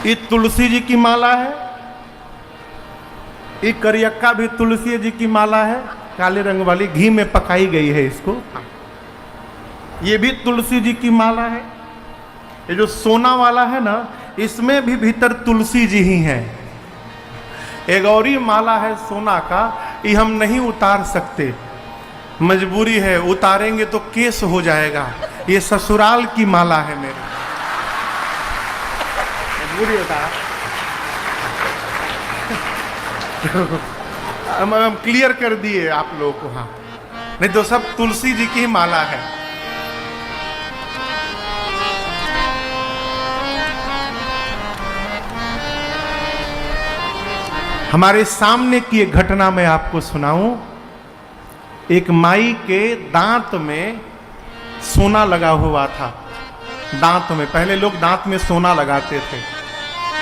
ये तुलसी जी की माला है, ये करियक्का भी तुलसी जी की माला है, काले रंग वाली घी में पकाई गई है इसको। ये भी तुलसी जी की माला है। ये जो सोना वाला है ना, इसमें भी भीतर तुलसी जी ही हैं। एक और ही माला है सोना का, ये हम नहीं उतार सकते, मजबूरी है, उतारेंगे तो केस हो जाएगा। ये ससुराल की माला है मेरी, मजबूरी होता है। हम क्लियर कर दिए आप लोगों को, हाँ, नहीं तो सब तुलसी जी की माला है। हमारे सामने की एक घटना मैं आपको सुनाऊं। एक माई के दांत में सोना लगा हुआ था। दांत में, पहले लोग दांत में सोना लगाते थे।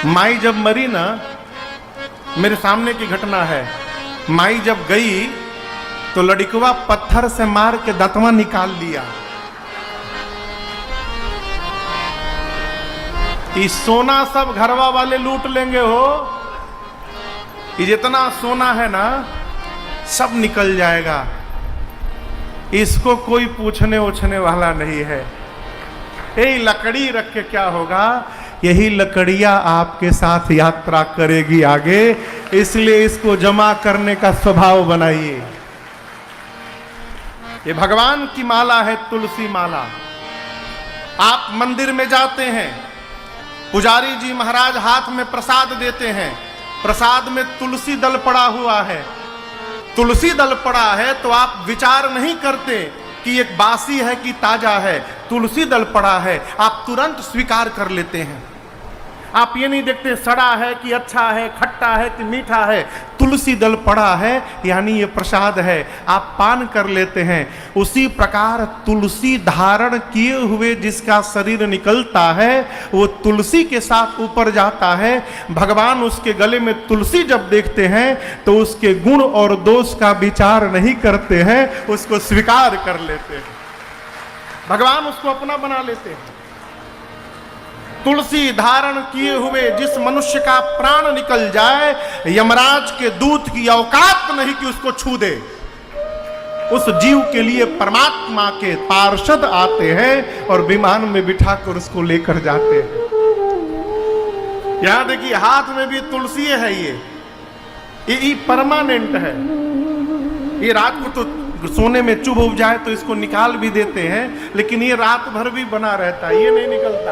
माई जब मरी ना, मेरे सामने की घटना है, माई जब गई तो लड़कवा पत्थर से मार के दांतवा निकाल लिया। इस सोना सब घरवा वाले लूट लेंगे हो, ये जितना सोना है ना सब निकल जाएगा, इसको कोई पूछने उछने वाला नहीं है। यही लकड़ी रख के क्या होगा, यही लकड़ियां आपके साथ यात्रा करेगी आगे, इसलिए इसको जमा करने का स्वभाव बनाइए। ये भगवान की माला है, तुलसी माला। आप मंदिर में जाते हैं, पुजारी जी महाराज हाथ में प्रसाद देते हैं, प्रसाद में तुलसी दल पड़ा हुआ है। तुलसी दल पड़ा है तो आप विचार नहीं करते कि एक बासी है कि ताजा है, तुलसी दल पड़ा है, आप तुरंत स्वीकार कर लेते हैं। आप ये नहीं देखते सड़ा है कि अच्छा है, खट्टा है कि मीठा है, तुलसी दल पड़ा है यानी ये प्रसाद है, आप पान कर लेते हैं। उसी प्रकार तुलसी धारण किए हुए जिसका शरीर निकलता है, वो तुलसी के साथ ऊपर जाता है। भगवान उसके गले में तुलसी जब देखते हैं तो उसके गुण और दोष का विचार नहीं करते हैं, उसको स्वीकार कर लेते हैं। भगवान उसको अपना बना लेते हैं। तुलसी धारण किए हुए जिस मनुष्य का प्राण निकल जाए, यमराज के दूत की औकात नहीं कि उसको छू दे। उस जीव के लिए परमात्मा के पार्षद आते हैं और विमान में बिठाकर उसको लेकर जाते हैं। यहां देखिए हाथ में भी तुलसी है, ये परमानेंट है। ये रात को तो सोने में चुभ उब जाए तो इसको निकाल भी देते हैं, लेकिन ये रात भर भी बना रहता है, ये नहीं निकलता।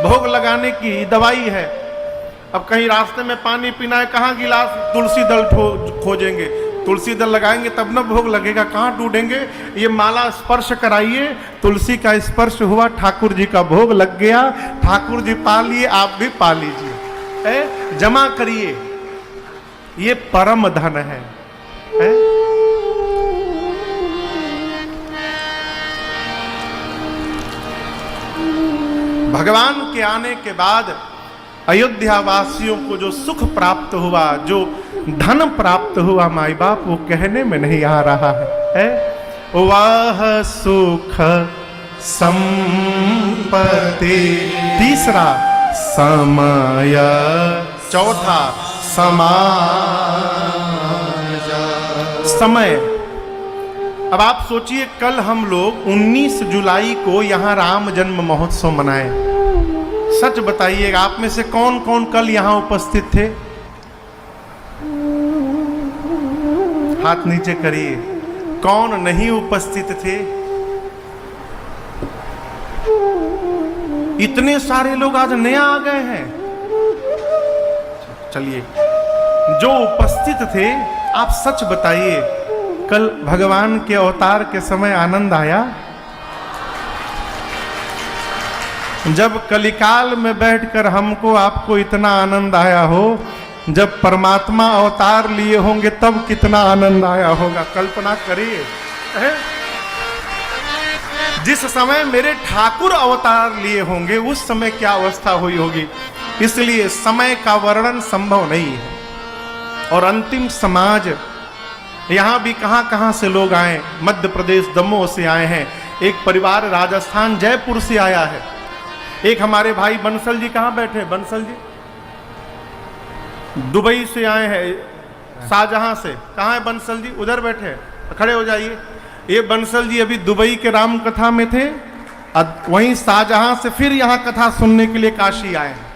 भोग लगाने की दवाई है। अब कहीं रास्ते में पानी पीना है, कहाँ गिलास तुलसी दल खोजेंगे, तुलसी दल लगाएंगे तब ना भोग लगेगा, कहाँ ढूंढेंगे। ये माला स्पर्श कराइए, तुलसी का स्पर्श हुआ, ठाकुर जी का भोग लग गया, ठाकुर जी पा लिए, आप भी पा लीजिए। जमा करिए, ये परम धन है। भगवान के आने के बाद अयोध्या वासियों को जो सुख प्राप्त हुआ, जो धन प्राप्त हुआ, माई बाप वो कहने में नहीं आ रहा है। वह सुख संपत्ति, तीसरा समय, चौथा समय। अब आप सोचिए, कल हम लोग 19 जुलाई को यहाँ राम जन्म महोत्सव मनाए। सच बताइएगा, आप में से कौन कौन कल यहाँ उपस्थित थे? हाथ नीचे करिए। कौन नहीं उपस्थित थे? इतने सारे लोग आज नया आ गए हैं। चलिए, जो उपस्थित थे आप सच बताइए, कल भगवान के अवतार के समय आनंद आया? जब कलिकाल में बैठकर हमको आपको इतना आनंद आया हो, जब परमात्मा अवतार लिए होंगे तब कितना आनंद आया होगा, कल्पना करिए। जिस समय मेरे ठाकुर अवतार लिए होंगे उस समय क्या अवस्था हुई होगी। इसलिए समय का वर्णन संभव नहीं है। और अंतिम समाज, यहाँ भी कहाँ कहाँ से लोग आए, मध्य प्रदेश दमोह से आए हैं, एक परिवार राजस्थान जयपुर से आया है, एक हमारे भाई बंसल जी कहाँ बैठे हैं? बंसल जी दुबई से आए हैं, शाहजहां से। कहाँ है बंसल जी? उधर बैठे हैं, खड़े हो जाइए। ये बंसल जी अभी दुबई के राम कथा में थे, वहीं शाहजहां से फिर यहाँ कथा सुनने के लिए काशी आए हैं।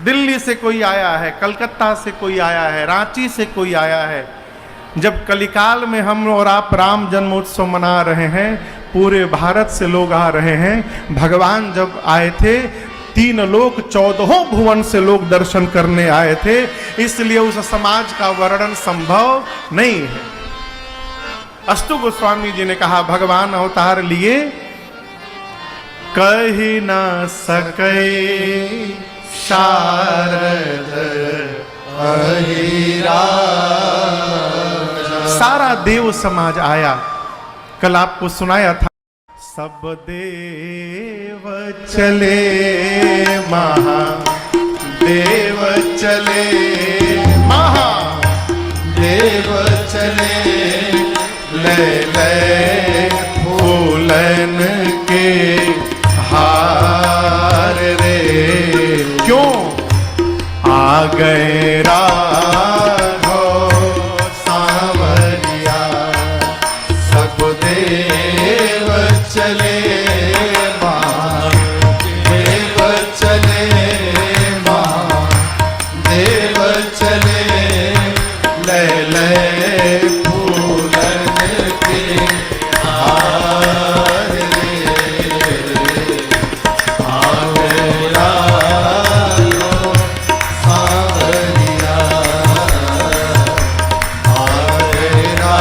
दिल्ली से कोई आया है, कलकत्ता से कोई आया है, रांची से कोई आया है। जब कलिकाल में हम और आप राम जन्मोत्सव मना रहे हैं, पूरे भारत से लोग आ रहे हैं। भगवान जब आए थे 3 लोक 14 भुवन से लोग दर्शन करने आए थे, इसलिए उस समाज का वर्णन संभव नहीं है। अस्तु गोस्वामी जी ने कहा भगवान अवतार लिए कही ना सके शारद अहिरा। सारा देव समाज आया। कल आपको सुनाया था, सब देव चले महादेव चले, महादेव चले, ले ले फूलन के हार रे। क्यों आ गए राघो सांवरिया, सब देव चले महादेव चले, महादेव चले, ले ले फूलन के हार रे। आगरा सांवरिया, आगरा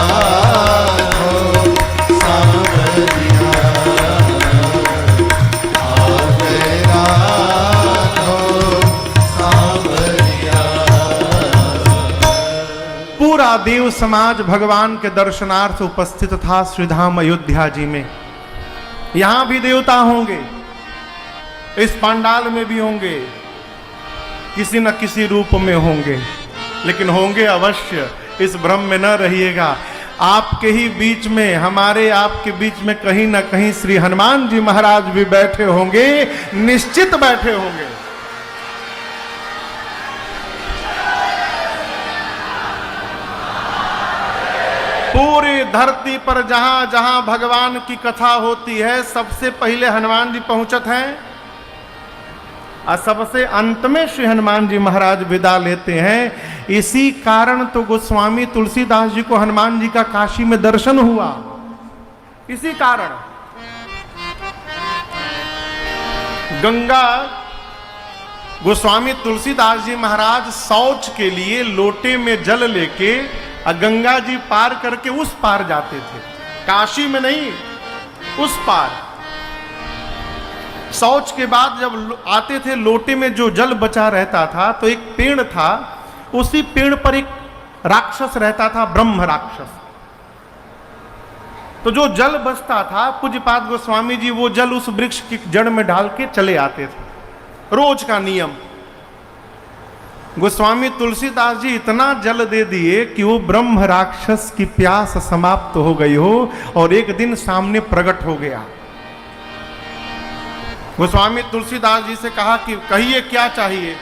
सांवरिया, आगरा सांवरिया। पूरा देव समाज भगवान के दर्शनार्थ उपस्थित था श्रीधाम अयोध्या जी में। यहां भी देवता होंगे, इस पंडाल में भी होंगे, किसी न किसी रूप में होंगे, लेकिन होंगे अवश्य। इस भ्रम में न रहिएगा। आपके ही बीच में, हमारे आपके बीच में कहीं ना कहीं श्री हनुमान जी महाराज भी बैठे होंगे, निश्चित बैठे होंगे। पूरी धरती पर जहां जहां भगवान की कथा होती है, सबसे पहले हनुमान जी पहुंचत हैं और सबसे अंत में श्री हनुमान जी महाराज विदा लेते हैं। इसी कारण तो गोस्वामी तुलसीदास जी को हनुमान जी का काशी में दर्शन हुआ। इसी कारण गंगा गोस्वामी तुलसीदास जी महाराज शौच के लिए लोटे में जल लेके गंगा जी पार करके उस पार जाते थे, काशी में नहीं, उस पार। शौच के बाद जब आते थे, लोटे में जो जल बचा रहता था, तो एक पेड़ था, उसी पेड़ पर एक राक्षस रहता था, ब्रह्म राक्षस। तो जो जल बचता था, पूज्यपाद गोस्वामी जी वो जल उस वृक्ष की जड़ में डाल के चले आते थे, रोज का नियम। गोस्वामी तुलसीदास जी इतना जल दे दिए कि वो ब्रह्म राक्षस की प्यास समाप्त हो गई हो और एक दिन सामने प्रकट हो गया। गोस्वामी तुलसीदास जी से कहा कि कहिए क्या चाहिए?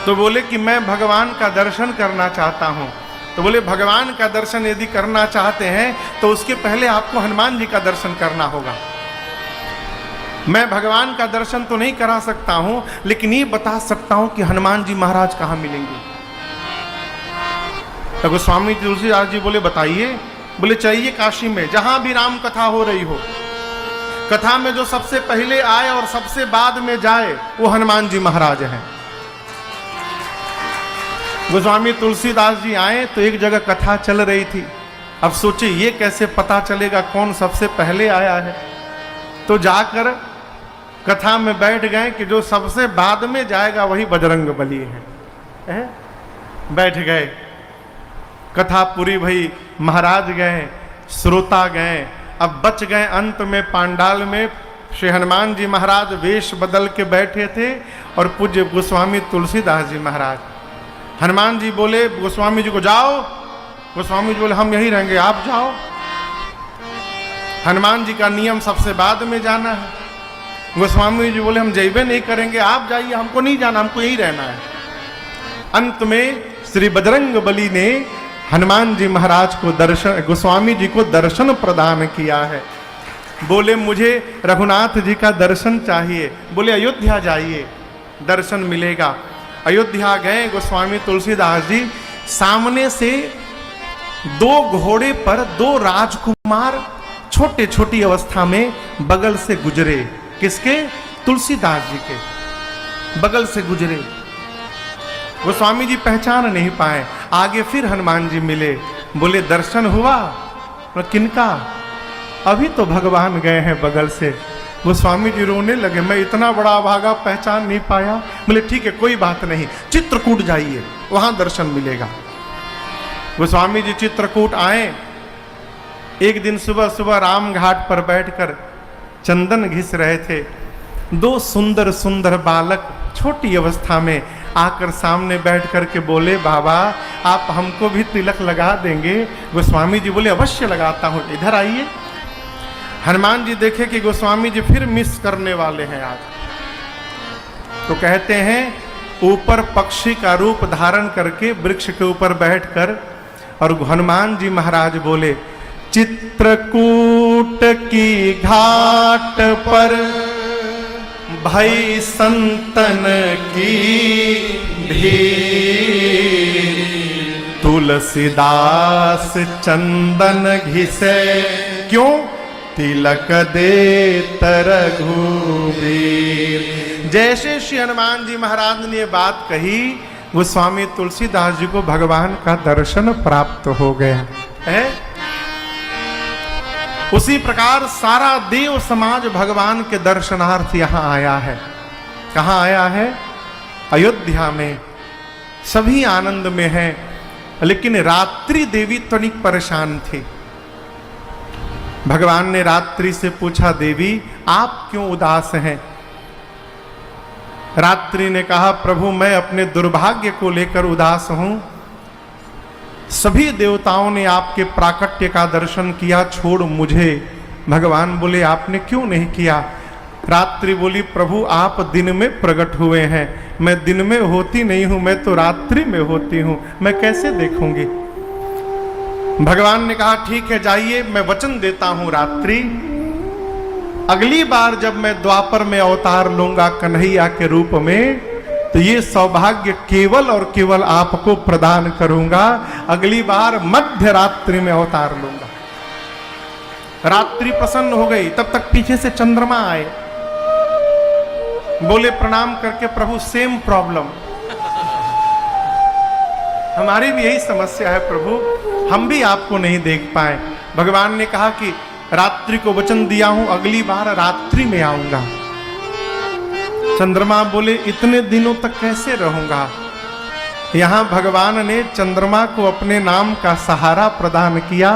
तो बोले कि मैं भगवान का दर्शन करना चाहता हूं। तो बोले भगवान का दर्शन यदि करना चाहते हैं तो उसके पहले आपको हनुमान जी का दर्शन करना होगा। मैं भगवान का दर्शन तो नहीं करा सकता हूं, लेकिन ये बता सकता हूं कि हनुमान जी महाराज कहां मिलेंगे। तो गोस्वामी तुलसीदास जी बोले बताइए। बोले चाहिए काशी में, जहां भी राम कथा हो रही हो, कथा में जो सबसे पहले आए और सबसे बाद में जाए वो हनुमान जी महाराज हैं। गोस्वामी तुलसीदास जी आए तो एक जगह कथा चल रही थी। अब सोचिए ये कैसे पता चलेगा कौन सबसे पहले आया है? तो जाकर कथा में बैठ गए कि जो सबसे बाद में जाएगा वही बजरंग बली है। बैठ गए, कथा पूरी भई, महाराज गए, श्रोता गए। अब बच गए अंत में पांडाल में श्री हनुमान जी महाराज वेश बदल के बैठे थे और पूज्य गोस्वामी तुलसीदास जी महाराज। हनुमान जी बोले गोस्वामी जी को जाओ। गोस्वामी जी बोले हम यहीं रहेंगे, आप जाओ। हनुमान जी का नियम सबसे बाद में जाना है। गोस्वामी जी बोले हम जैबे नहीं करेंगे, आप जाइए, हमको नहीं जाना, हमको यही रहना है। अंत में श्री बजरंग बली ने हनुमान जी महाराज को दर्शन, गोस्वामी जी को दर्शन प्रदान किया है। बोले मुझे रघुनाथ जी का दर्शन चाहिए। बोले अयोध्या जाइए, दर्शन मिलेगा। अयोध्या गए गोस्वामी तुलसीदास जी, सामने से 2 घोड़े पर 2 राजकुमार छोटे छोटी अवस्था में बगल से गुजरे। किसके? तुलसीदास जी के बगल से गुजरे। गोस्वामी जी पहचान नहीं पाए। आगे फिर हनुमान जी मिले। बोले दर्शन हुआ? किनका? अभी तो भगवान गए हैं बगल से। गोस्वामी जी रोने लगे, मैं इतना बड़ा भागा पहचान नहीं पाया। बोले ठीक है कोई बात नहीं, चित्रकूट जाइए, वहां दर्शन मिलेगा। गोस्वामी जी चित्रकूट आए। एक दिन सुबह सुबह राम घाट पर बैठकर चंदन घिस रहे थे। 2 सुंदर सुंदर बालक छोटी अवस्था में आकर सामने बैठ करके बोले बाबा आप हमको भी तिलक लगा देंगे? गोस्वामी जी बोले अवश्य लगाता हूं, इधर आइए। हनुमान जी देखे कि गोस्वामी जी फिर मिस करने वाले हैं आज, तो कहते हैं ऊपर पक्षी का रूप धारण करके वृक्ष के ऊपर बैठकर, और हनुमान जी महाराज बोले चित्रकूट की घाट पर भई संतन की भीड़, तुलसीदास चंदन घिसे क्यों तिलक दे रघुबीर। जैसे श्री हनुमान जी महाराज ने ये बात कही, वो स्वामी तुलसीदास जी को भगवान का दर्शन प्राप्त हो गया है। उसी प्रकार सारा देव समाज भगवान के दर्शनार्थ यहां आया है। कहां आया है? अयोध्या में। सभी आनंद में हैं, लेकिन रात्रि देवी तनिक परेशान थी। भगवान ने रात्रि से पूछा देवी आप क्यों उदास हैं? रात्रि ने कहा प्रभु मैं अपने दुर्भाग्य को लेकर उदास हूं। सभी देवताओं ने आपके प्राकट्य का दर्शन किया, छोड़ मुझे। भगवान बोले आपने क्यों नहीं किया? रात्रि बोली प्रभु आप दिन में प्रकट हुए हैं, मैं दिन में होती नहीं हूं, मैं तो रात्रि में होती हूं, मैं कैसे देखूंगी? भगवान ने कहा ठीक है जाइए, मैं वचन देता हूं रात्रि, अगली बार जब मैं द्वापर में अवतार लूंगा कन्हैया के रूप में, तो ये सौभाग्य केवल और केवल आपको प्रदान करूंगा। अगली बार मध्य रात्रि में अवतार लूंगा। रात्रि प्रसन्न हो गई। तब तक पीछे से चंद्रमा आए, बोले प्रणाम करके प्रभु सेम प्रॉब्लम, हमारी भी यही समस्या है प्रभु, हम भी आपको नहीं देख पाए। भगवान ने कहा कि रात्रि को वचन दिया हूं अगली बार रात्रि में आऊंगा। चंद्रमा बोले इतने दिनों तक कैसे रहूंगा? यहां भगवान ने चंद्रमा को अपने नाम का सहारा प्रदान किया।